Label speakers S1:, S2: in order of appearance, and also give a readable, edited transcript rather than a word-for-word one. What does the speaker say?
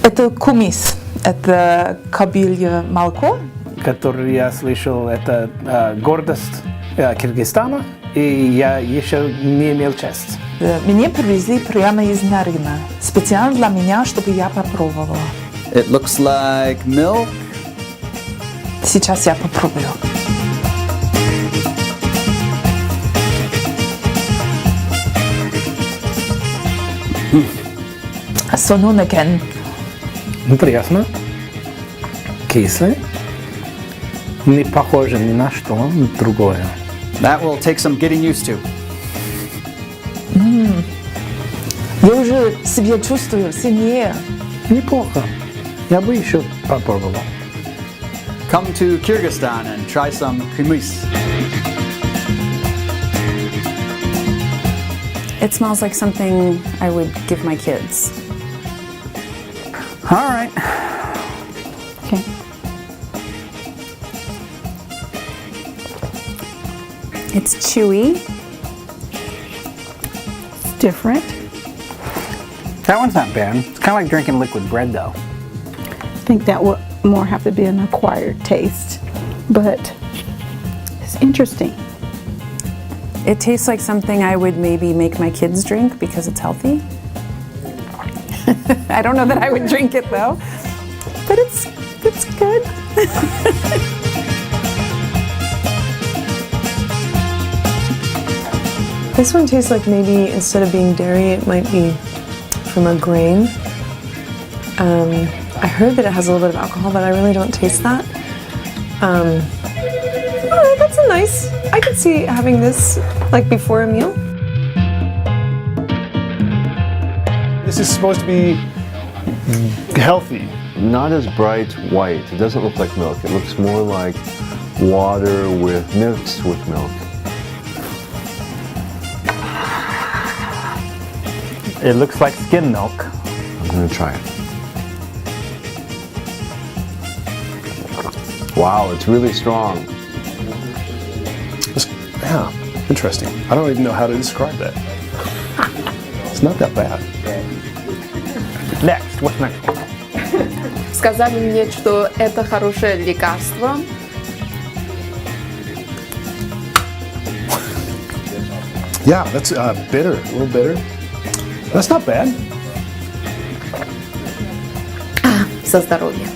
S1: Это кумис, это кобылье молоко.
S2: Который я слышал, это гордость Кыргызстана, и я еще не имел честь.
S1: Мне привезли прямо из Нарина, специально для меня, чтобы я попробовала.
S3: It looks like milk.
S1: Сейчас я попробую. Сонун экен.
S2: Ну, приятно. Кислый. Не похоже ни на что другое.
S3: That will take some getting used to.
S1: Я уже себя чувствую сильнее.
S2: Неплохо. Я бы еще попробовал.
S3: Come to Kyrgyzstan and try some kumis.
S4: It smells like something I would give my kids.
S3: All right.
S4: Okay. It's chewy. It's different.
S5: That one's not bad. It's kind of like drinking liquid bread, though.
S6: I think that would more have to be an acquired taste, but it's interesting.
S4: It tastes like something I would maybe make my kids drink because it's healthy. I don't know that I would drink it though, but it's good.
S7: This one tastes like maybe instead of being dairy, it might be from a grain. I heard that it has a little bit of alcohol, but I really don't taste that. Oh, that's a nice. I could see having this like before a meal.
S8: This is supposed to be healthy.
S9: Not as bright white. It doesn't look like milk. It looks more like water mixed with milk.
S5: It looks like skim milk.
S9: I'm gonna try it. Wow, it's really strong.
S8: Yeah, interesting. I don't even know how to describe that. It's not that bad.
S5: Next, what's next?
S10: Сказали мне, что это хорошее лекарство.
S8: Yeah, that's bitter, a little bitter. That's not bad.
S10: За здоровье.